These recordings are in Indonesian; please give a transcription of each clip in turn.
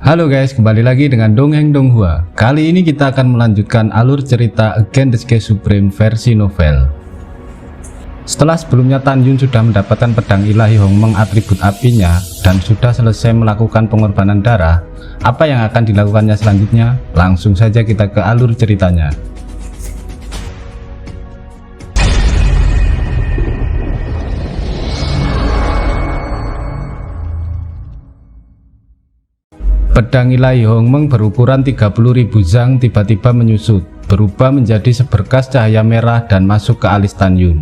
Halo guys, kembali lagi dengan Dongeng Donghua. Kali ini kita akan melanjutkan alur cerita Again the Sky Supreme versi novel. Setelah sebelumnya Tan Yun sudah mendapatkan pedang ilahi Hongmeng atribut apinya dan sudah selesai melakukan pengorbanan darah, apa yang akan dilakukannya selanjutnya? Langsung saja kita ke alur ceritanya. Pedang ilahi Hongmeng berukuran 30.000 zang tiba-tiba menyusut, berubah menjadi seberkas cahaya merah dan masuk ke alis Tan Yun.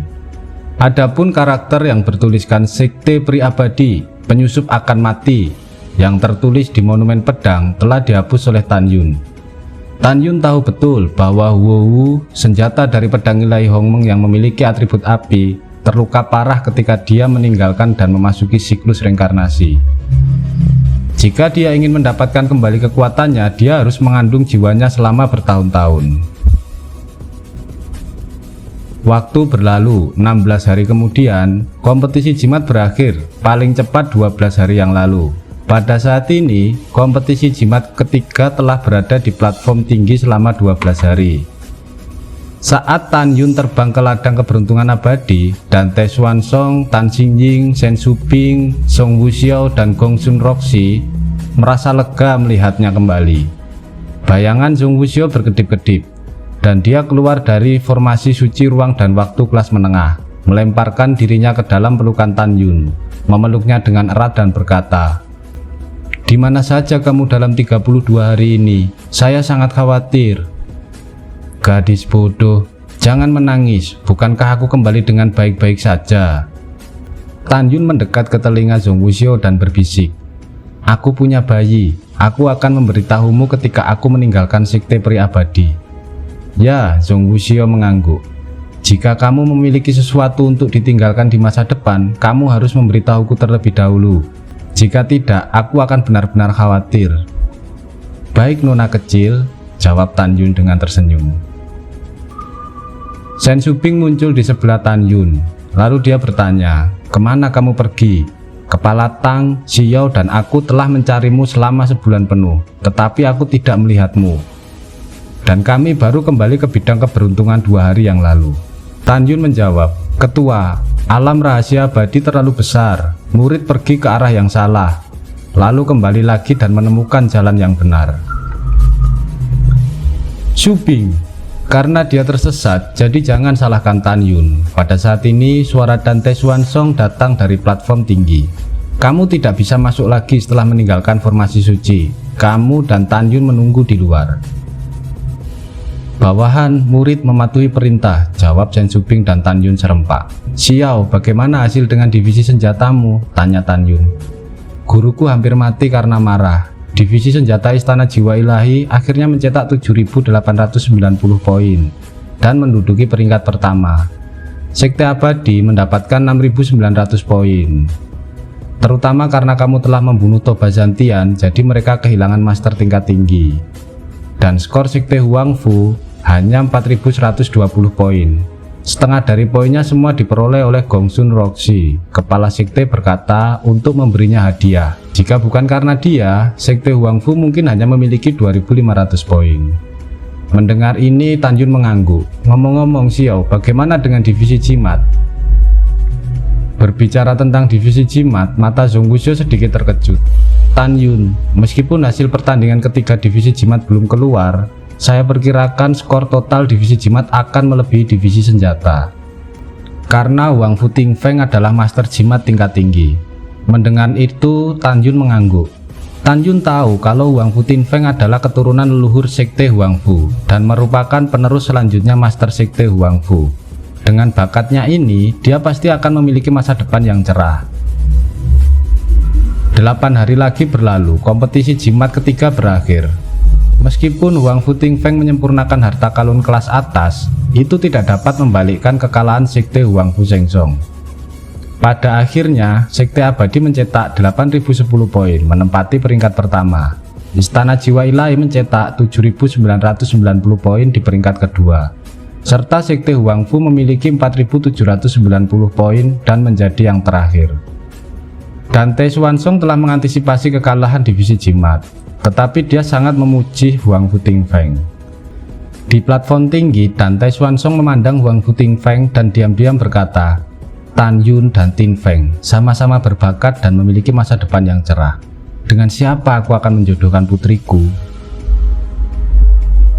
Adapun karakter yang bertuliskan Sekte Pri Abadi, penyusup akan mati, yang tertulis di monumen pedang telah dihapus oleh Tan Yun. Tan Yun tahu betul bahwa Huowu, senjata dari pedang ilahi Hongmeng yang memiliki atribut api, terluka parah ketika dia meninggalkan dan memasuki siklus reinkarnasi. Jika dia ingin mendapatkan kembali kekuatannya, dia harus mengandung jiwanya selama bertahun-tahun. Waktu berlalu, 16 hari kemudian, kompetisi jimat berakhir, paling cepat 12 hari yang lalu. Pada saat ini, kompetisi jimat ketiga telah berada di platform tinggi selama 12 hari. Saat Tan Yun terbang ke ladang keberuntungan abadi, dan Te Xuan Song, Tan Xingying, Shen Suping, Song Wuxiao, dan Gong Sun Roxi merasa lega melihatnya kembali. Bayangan Song Wuxiao berkedip-kedip, dan dia keluar dari formasi suci ruang dan waktu kelas menengah, melemparkan dirinya ke dalam pelukan Tan Yun, memeluknya dengan erat dan berkata, "Di mana saja kamu dalam 32 hari ini? Saya sangat khawatir." "Gadis bodoh, jangan menangis, bukankah aku kembali dengan baik-baik saja?" Tan Yun mendekat ke telinga Song Wuxiao dan berbisik, "Aku punya bayi, aku akan memberitahumu ketika aku meninggalkan Sekte Pri Abadi." "Ya," Song Wuxiao mengangguk, "jika kamu memiliki sesuatu untuk ditinggalkan di masa depan, kamu harus memberitahuku terlebih dahulu. Jika tidak, aku akan benar-benar khawatir." "Baik nona kecil," jawab Tan Yun dengan tersenyum. Shen Suping muncul di sebelah Tan Yun, lalu dia bertanya, "Kemana kamu pergi? Kepala Tang, Xiao, dan aku telah mencarimu selama sebulan penuh, tetapi aku tidak melihatmu. Dan kami baru kembali ke bidang keberuntungan 2 hari yang lalu." Tan Yun menjawab, "Ketua, alam rahasia abadi terlalu besar, murid pergi ke arah yang salah, lalu kembali lagi dan menemukan jalan yang benar." Suping, karena dia tersesat, jadi jangan salahkan Tan Yun. Pada saat ini, suara dan Te Xuan Song datang dari platform tinggi. "Kamu tidak bisa masuk lagi setelah meninggalkan formasi suci. Kamu dan Tan Yun menunggu di luar." "Bawahan, murid mematuhi perintah," jawab Shen Suping dan Tan Yun serempak. "Xiao, bagaimana hasil dengan divisi senjatamu?" tanya Tan Yun. "Guruku hampir mati karena marah. Divisi senjata Istana Jiwa Ilahi akhirnya mencetak 7.890 poin dan menduduki peringkat pertama. Sekte Abadi mendapatkan 6.900 poin. Terutama karena kamu telah membunuh Toba Zantian, jadi mereka kehilangan master tingkat tinggi. Dan skor Sekte Huangfu hanya 4.120 poin. Setengah dari poinnya semua diperoleh oleh Gong Sun Roxi. Kepala sekte berkata untuk memberinya hadiah. Jika bukan karena dia, Sekte Huangfu mungkin hanya memiliki 2.500 poin. Mendengar ini, Tan Yun mengangguk. "Ngomong-ngomong Xiao, bagaimana dengan divisi jimat?" Berbicara tentang divisi jimat, mata Song Wuxiao sedikit terkejut. "Tan Yun, meskipun hasil pertandingan ketiga divisi jimat belum keluar, saya perkirakan skor total divisi jimat akan melebihi divisi senjata. Karena Huangfu Tingfeng adalah master jimat tingkat tinggi." Mendengar itu, Tan Yun mengangguk. Tan Yun tahu kalau Huangfu Tingfeng adalah keturunan leluhur Sekte Huangfu dan merupakan penerus selanjutnya master Sekte Huangfu. Dengan bakatnya ini, dia pasti akan memiliki masa depan yang cerah. 8 hari lagi berlalu, kompetisi jimat ketiga berakhir. Meskipun Huangfu Tingfeng menyempurnakan harta karun kelas atas, itu tidak dapat membalikkan kekalahan Sekte Huangfu Shengsong. Pada akhirnya, Sekte Abadi mencetak 8.010 poin, menempati peringkat pertama. Istana Jiwa Ilahi mencetak 7.990 poin di peringkat kedua. Serta Sekte Huangfu memiliki 4.790 poin dan menjadi yang terakhir. Dante Swansong telah mengantisipasi kekalahan divisi jimat, tetapi dia sangat memuji Huang Fu Tingfeng. Di platform tinggi, Dante Swansong memandang Huang Fu Tingfeng dan diam-diam berkata, Tan Yun dan Tin Feng sama-sama berbakat dan memiliki masa depan yang cerah. Dengan siapa aku akan menjodohkan putriku?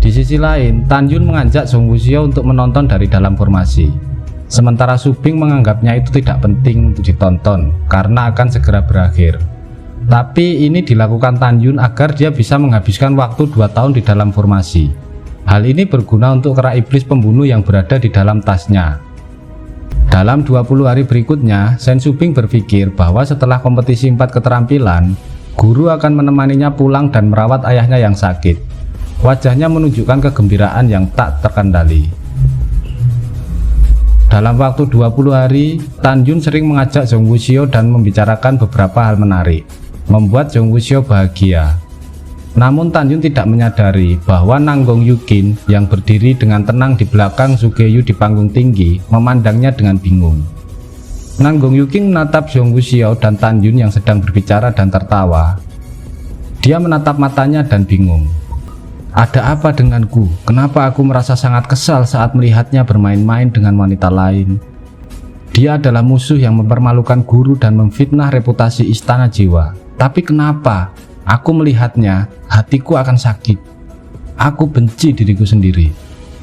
Di sisi lain, Tan Yun mengajak Zhong Wuxiao untuk menonton dari dalam formasi. Sementara Su Bing menganggapnya itu tidak penting untuk ditonton karena akan segera berakhir. Tapi ini dilakukan Tan Yun agar dia bisa menghabiskan waktu 2 tahun di dalam formasi. Hal ini berguna untuk kera iblis pembunuh yang berada di dalam tasnya. Dalam 20 hari berikutnya, Shen Su Bing berpikir bahwa setelah kompetisi 4 keterampilan, guru akan menemaninya pulang dan merawat ayahnya yang sakit. Wajahnya menunjukkan kegembiraan yang tak terkendali. Dalam waktu 20 hari, Tan Yun sering mengajak Zhong Wuxiao dan membicarakan beberapa hal menarik, membuat Zhong Wuxiao bahagia. Namun Tan Yun tidak menyadari bahwa Nanggong Yukin yang berdiri dengan tenang di belakang Sugeyu di panggung tinggi memandangnya dengan bingung. Nanggong Yukin menatap Zhong Wuxiao dan Tan Yun yang sedang berbicara dan tertawa. Dia menatap matanya dan bingung. Ada apa denganku? Kenapa aku merasa sangat kesal saat melihatnya bermain-main dengan wanita lain? Dia adalah musuh yang mempermalukan guru dan memfitnah reputasi Istana Jiwa. Tapi kenapa? Aku melihatnya, hatiku akan sakit. Aku benci diriku sendiri.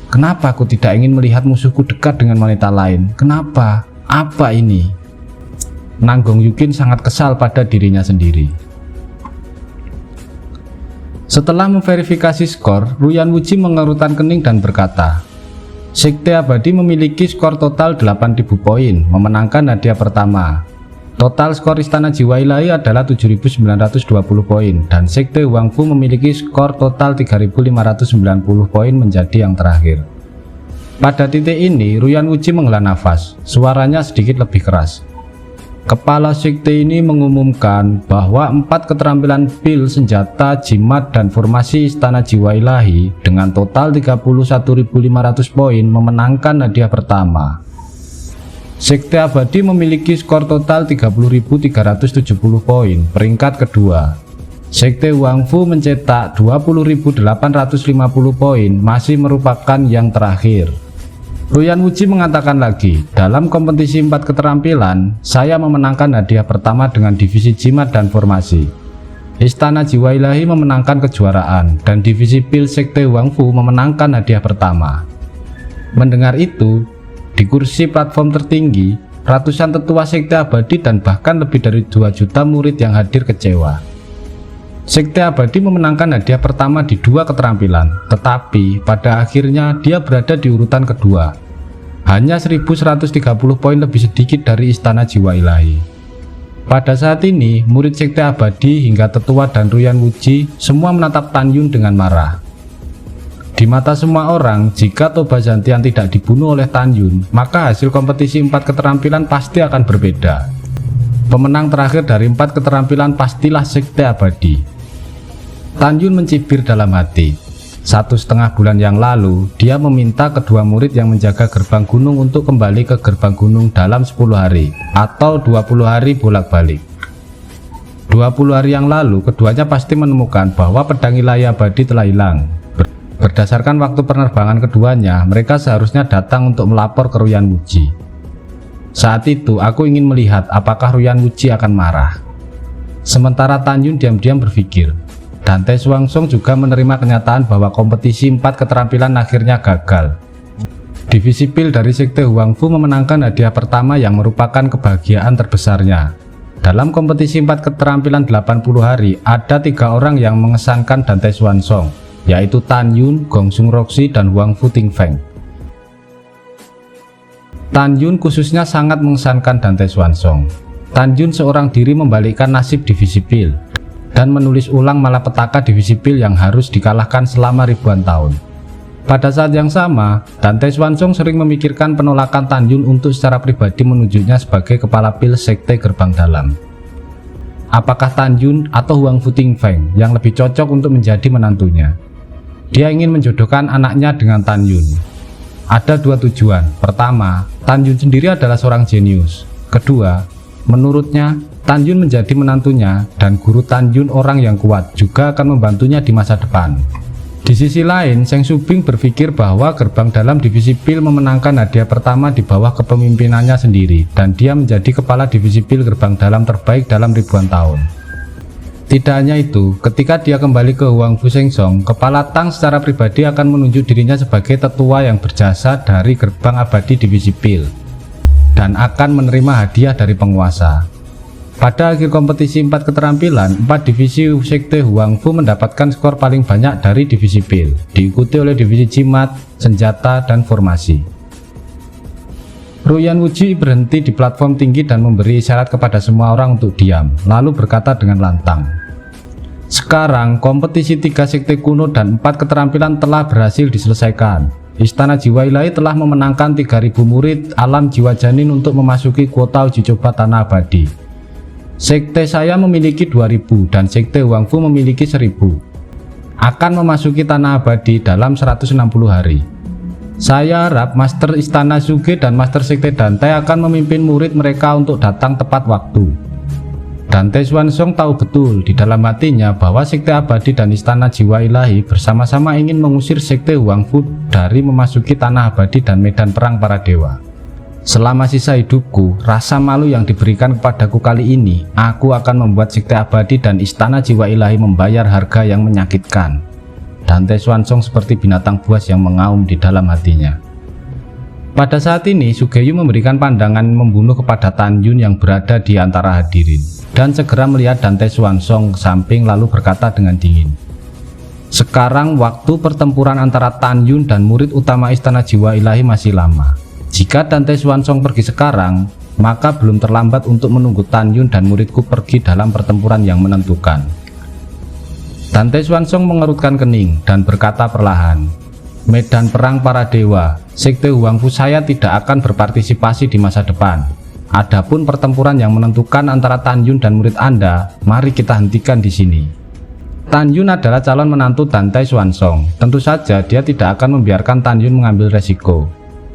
Kenapa aku tidak ingin melihat musuhku dekat dengan wanita lain? Kenapa? Apa ini? Nanggong Yukin sangat kesal pada dirinya sendiri. Setelah memverifikasi skor, Ruyan Wuji mengerutkan kening dan berkata, Sekte Abadi memiliki skor total 8.000 poin, memenangkan hadiah pertama. Total skor Istana Jiwa Ilahi adalah 7.920 poin, dan Sekte Huang Fu memiliki skor total 3.590 poin menjadi yang terakhir. Pada titik ini, Ruyan Wuji menghela nafas, suaranya sedikit lebih keras. Kepala sekte ini mengumumkan bahwa 4 keterampilan pil, senjata, jimat, dan formasi Istana Jiwa Ilahi dengan total 31.500 poin memenangkan hadiah pertama. Sekte Abadi memiliki skor total 30.370 poin, peringkat kedua. Sekte Huang Fu mencetak 20.850 poin, masih merupakan yang terakhir. Ruyan Wuji mengatakan lagi, dalam kompetisi 4 keterampilan, saya memenangkan hadiah pertama dengan divisi jimat dan formasi. Istana Jiwa Ilahi memenangkan kejuaraan, dan divisi pil Sekte Huang Fu memenangkan hadiah pertama. Mendengar itu, di kursi platform tertinggi, ratusan tetua Sekte Abadi dan bahkan lebih dari 2 juta murid yang hadir kecewa. Sekte Abadi memenangkan hadiah pertama di 2 keterampilan, tetapi pada akhirnya dia berada di urutan kedua. Hanya 1130 poin lebih sedikit dari Istana Jiwa Ilahi. Pada saat ini, murid Sekte Abadi hingga tetua dan Ruyan Wuji semua menatap Tan Yun dengan marah. Di mata semua orang, jika Toba Zantian tidak dibunuh oleh Tan Yun, maka hasil kompetisi 4 keterampilan pasti akan berbeda. Pemenang terakhir dari 4 keterampilan pastilah Sekte Abadi. Tan Yun mencibir dalam hati. 1,5 bulan yang lalu, dia meminta kedua murid yang menjaga gerbang gunung untuk kembali ke gerbang gunung dalam 10 hari atau 20 hari bolak-balik. 20 hari yang lalu, keduanya pasti menemukan bahwa pedang ilahi abadi telah hilang. Berdasarkan waktu penerbangan keduanya, mereka seharusnya datang untuk melapor ke Ruyan Wuji. Saat itu, aku ingin melihat apakah Ruyan Wuji akan marah. Sementara Tan Yun diam-diam berpikir, Dante Swansong juga menerima kenyataan bahwa kompetisi 4 keterampilan akhirnya gagal. Divisi pil dari Sekte Huang Fu memenangkan hadiah pertama yang merupakan kebahagiaan terbesarnya. Dalam kompetisi 4 keterampilan 80 hari, ada 3 orang yang mengesankan Dante Swansong, yaitu Tan Yun, Gong Sung Roxi, dan Huang Fu Tingfeng. Tan Yun khususnya sangat mengesankan Dante Swansong. Tan Yun seorang diri membalikkan nasib divisi pil dan menulis ulang malapetaka divisi pil yang harus dikalahkan selama ribuan tahun. Pada saat yang sama, Dante Swansong sering memikirkan penolakan Tan Yun untuk secara pribadi menunjuknya sebagai kepala pil sekte gerbang dalam. Apakah Tan Yun atau Huang Fu Tingfeng yang lebih cocok untuk menjadi menantunya? Dia ingin menjodohkan anaknya dengan Tan Yun. Ada 2 tujuan. Pertama, Tan Yun sendiri adalah seorang jenius. Kedua, menurutnya Tan Yun menjadi menantunya, dan guru Tan Yun orang yang kuat juga akan membantunya di masa depan. Di sisi lain, Seng Subing berpikir bahwa gerbang dalam divisi pil memenangkan hadiah pertama di bawah kepemimpinannya sendiri, dan dia menjadi kepala divisi pil gerbang dalam terbaik dalam ribuan tahun. Tidak hanya itu, ketika dia kembali ke Huangfu Shengsong, kepala Tang secara pribadi akan menunjuk dirinya sebagai tetua yang berjasa dari gerbang abadi divisi pil, dan akan menerima hadiah dari penguasa. Pada akhir kompetisi 4 keterampilan, 4 divisi sekte Huangfu mendapatkan skor paling banyak dari divisi pil, diikuti oleh divisi jimat, senjata, dan formasi. Ruyan Wuji berhenti di platform tinggi dan memberi isyarat kepada semua orang untuk diam, lalu berkata dengan lantang, "Sekarang kompetisi 3 sekte kuno dan 4 keterampilan telah berhasil diselesaikan. Istana Jiwa Ilahi telah memenangkan 3.000 murid alam jiwa janin untuk memasuki kuota uji coba tanah abadi. Sekte saya memiliki 2.000 dan sekte Huangfu memiliki 1.000. Akan memasuki tanah abadi dalam 160 hari. Saya harap Master Istana Suge dan Master Sekte Dante akan memimpin murid mereka untuk datang tepat waktu." Dante Xuanzong tahu betul di dalam hatinya bahwa Sekte Abadi dan Istana Jiwa Ilahi bersama-sama ingin mengusir Sekte Huangfu dari memasuki tanah abadi dan medan perang para dewa. "Selama sisa hidupku, rasa malu yang diberikan kepadaku kali ini, aku akan membuat Sekte Abadi dan Istana Jiwa Ilahi membayar harga yang menyakitkan." Dante Xuanzong seperti binatang buas yang mengaum di dalam hatinya. Pada saat ini, Sugeyu memberikan pandangan membunuh kepada Tan Yun yang berada di antara hadirin, dan segera melihat Dante Xuanzong ke samping lalu berkata dengan dingin, "Sekarang waktu pertempuran antara Tan Yun dan murid utama Istana Jiwa Ilahi masih lama. Jika Dante Xuanzong pergi sekarang, maka belum terlambat untuk menunggu Tan Yun dan muridku pergi dalam pertempuran yang menentukan." Dante Xuanzong mengerutkan kening dan berkata perlahan, "Medan perang para dewa, Sekte Huangfu saya tidak akan berpartisipasi di masa depan. Adapun pertempuran yang menentukan antara Tan Yun dan murid Anda, mari kita hentikan di sini." Tan Yun adalah calon menantu Dante Xuanzong. Tentu saja dia tidak akan membiarkan Tan Yun mengambil resiko.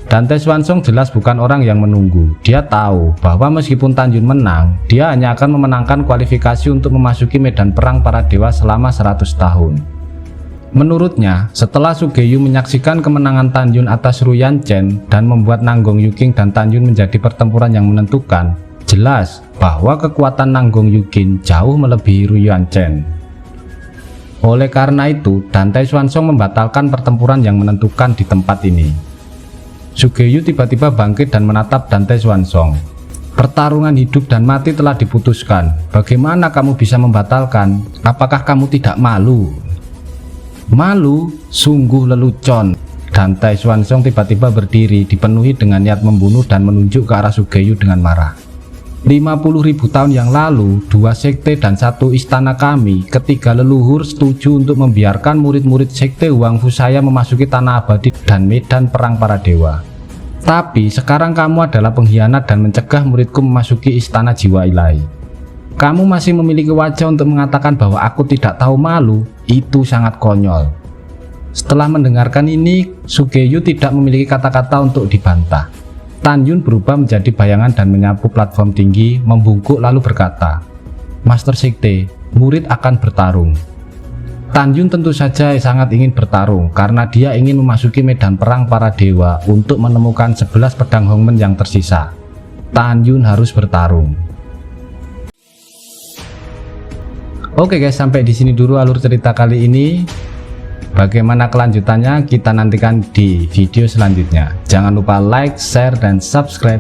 Dante Xuanzong jelas bukan orang yang menunggu. Dia tahu bahwa meskipun Tan Yun menang, dia hanya akan memenangkan kualifikasi untuk memasuki medan perang para dewa selama 100 tahun. Menurutnya, setelah Sugeyu menyaksikan kemenangan Tan Yun atas Ruyan Chen dan membuat Nanggong Yuking dan Tan Yun menjadi pertempuran yang menentukan, jelas bahwa kekuatan Nanggong Yuking jauh melebihi Ruyan Chen. Oleh karena itu, Dante Xuanzong membatalkan pertempuran yang menentukan di tempat ini. Sugeyu tiba-tiba bangkit dan menatap Dante Xuanzong. "Pertarungan hidup dan mati telah diputuskan. Bagaimana kamu bisa membatalkan? Apakah kamu tidak malu?" "Malu? Sungguh lelucon." Dante Xuanzong tiba-tiba berdiri, dipenuhi dengan niat membunuh dan menunjuk ke arah Sugeyu dengan marah. 50.000 tahun yang lalu, 2 sekte dan 1 istana kami, ketiga leluhur setuju untuk membiarkan murid-murid sekte Huangfu saya memasuki tanah abadi dan medan perang para dewa. Tapi sekarang kamu adalah pengkhianat dan mencegah muridku memasuki Istana Jiwa Ilahi. Kamu masih memiliki wajah untuk mengatakan bahwa aku tidak tahu malu. Itu sangat konyol." Setelah mendengarkan ini, Sugeyu tidak memiliki kata-kata untuk dibantah. Tan Yun berubah menjadi bayangan dan menyapu platform tinggi, membungkuk lalu berkata, "Master Sekte, murid akan bertarung." Tan Yun tentu saja sangat ingin bertarung karena dia ingin memasuki medan perang para dewa untuk menemukan 11 pedang Hongmen yang tersisa. Tan Yun harus bertarung. Oke guys, sampai di sini dulu alur cerita kali ini. Bagaimana kelanjutannya kita nantikan di video selanjutnya. Jangan lupa like, share, dan subscribe